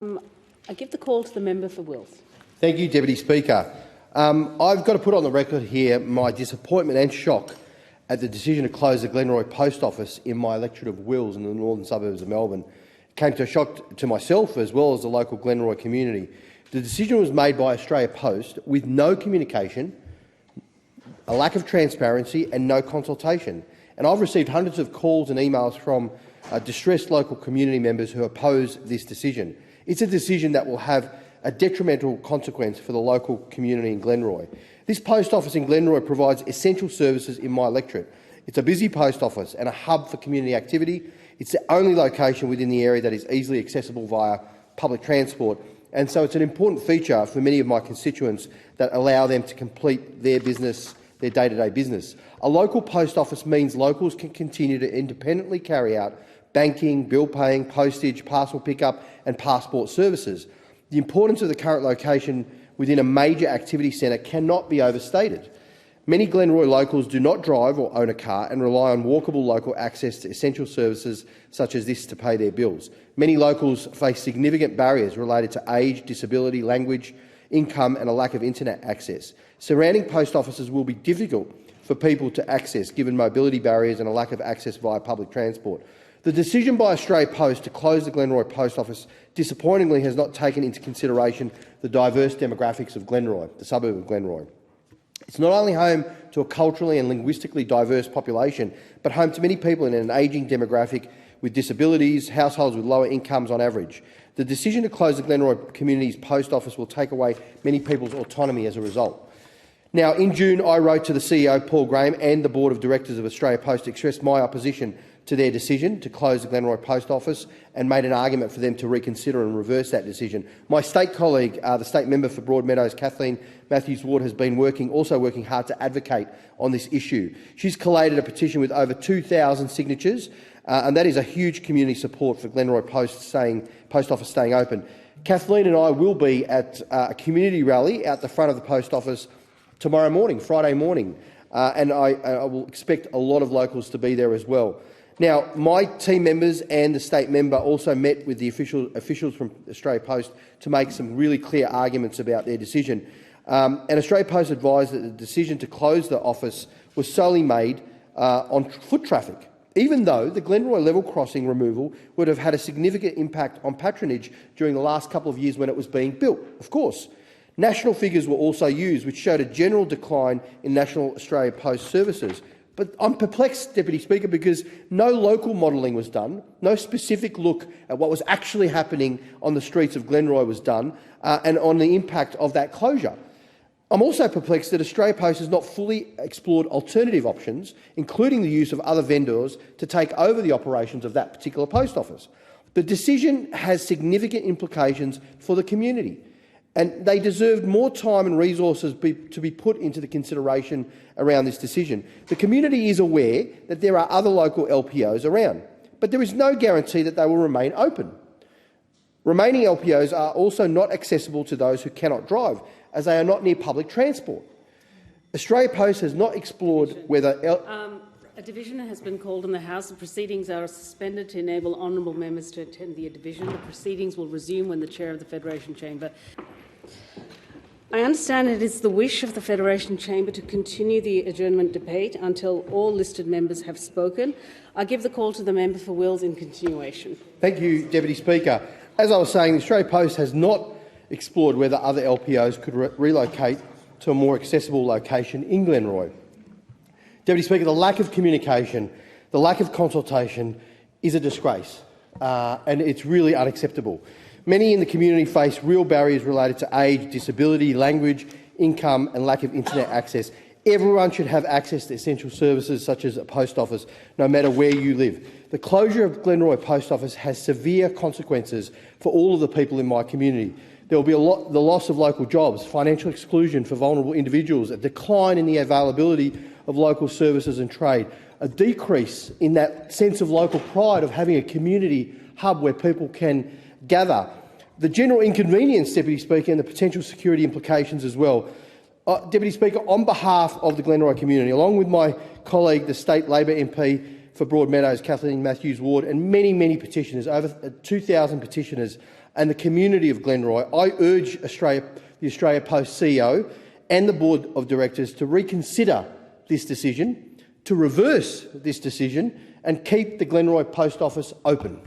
I give the call to the member for Wills. Thank you, Deputy Speaker. I've got to put on the record here my disappointment and shock at the decision to close the Glenroy Post Office in my electorate of Wills in the northern suburbs of Melbourne. It came to a shock to myself as well as the local Glenroy community. The decision was made by Australia Post with no communication, a lack of transparency and no consultation. And I've received hundreds of calls and emails from distressed local community members who oppose this decision. It's a decision that will have a detrimental consequence for the local community in Glenroy. This post office in Glenroy provides essential services in my electorate. It's a busy post office and a hub for community activity. It's the only location within the area that is easily accessible via public transport, and so it's an important feature for many of my constituents that allow them to complete their business, their day-to-day business. A local post office means locals can continue to independently carry out banking, bill paying, postage, parcel pickup and passport services. The importance of the current location within a major activity centre cannot be overstated. Many Glenroy locals do not drive or own a car and rely on walkable local access to essential services such as this to pay their bills. Many locals face significant barriers related to age, disability, language, income and a lack of internet access. Surrounding post offices will be difficult for people to access given mobility barriers and a lack of access via public transport. The decision by Australia Post to close the Glenroy Post Office disappointingly has not taken into consideration the diverse demographics of Glenroy, the suburb of Glenroy. It's not only home to a culturally and linguistically diverse population, but home to many people in an ageing demographic with disabilities, households with lower incomes on average. The decision to close the Glenroy Community's Post Office will take away many people's autonomy as a result. Now, in June, I wrote to the CEO, Paul Graham, and the Board of Directors of Australia Post to express my opposition to their decision to close the Glenroy Post Office and made an argument for them to reconsider and reverse that decision. My state colleague, the state member for Broadmeadows, Kathleen Matthews-Ward, has been also working hard to advocate on this issue. She's collated a petition with over 2,000 signatures, and that is a huge community support for Glenroy Post Office staying open. Kathleen and I will be at a community rally out the front of the post office tomorrow morning, Friday morning, and I will expect a lot of locals to be there as well. Now, my team members and the state member also met with the officials from Australia Post to make some really clear arguments about their decision. And Australia Post advised that the decision to close the office was solely made on foot traffic, even though the Glenroy level crossing removal would have had a significant impact on patronage during the last couple of years when it was being built, of course. National figures were also used, which showed a general decline in National Australia Post services. But I'm perplexed, Deputy Speaker, because no local modelling was done, no specific look at what was actually happening on the streets of Glenroy was done, and on the impact of that closure. I'm also perplexed that Australia Post has not fully explored alternative options, including the use of other vendors to take over the operations of that particular post office. The decision has significant implications for the community, and they deserved more time and resources to be put into the consideration around this decision. The community is aware that there are other local LPOs around, but there is no guarantee that they will remain open. Remaining LPOs are also not accessible to those who cannot drive, as they are not near public transport. Australia Post has not explored whether... A division has been called in the House. The proceedings are suspended to enable honourable members to attend the division. The proceedings will resume when the Chair of the Federation Chamber... I understand it is the wish of the Federation Chamber to continue the adjournment debate until all listed members have spoken. I give the call to the member for Wills in continuation. Thank you, Deputy Speaker. As I was saying, the Australia Post has not explored whether other LPOs could relocate to a more accessible location in Glenroy. Deputy Speaker, the lack of communication, the lack of consultation is a disgrace, and it's really unacceptable. Many in the community face real barriers related to age, disability, language, income and lack of internet access. Everyone should have access to essential services such as a post office, no matter where you live. The closure of Glenroy Post Office has severe consequences for all of the people in my community. There will be the loss of local jobs, financial exclusion for vulnerable individuals, a decline in the availability of local services and trade, a decrease in that sense of local pride of having a community hub where people can gather, the general inconvenience, Deputy Speaker, and the potential security implications as well. Deputy Speaker, on behalf of the Glenroy community, along with my colleague, the State Labor MP for Broadmeadows, Kathleen Matthews-Ward, and many petitioners, over 2,000 petitioners, and the community of Glenroy, I urge the Australia Post CEO and the Board of Directors to reconsider this decision, to reverse this decision and keep the Glenroy Post Office open.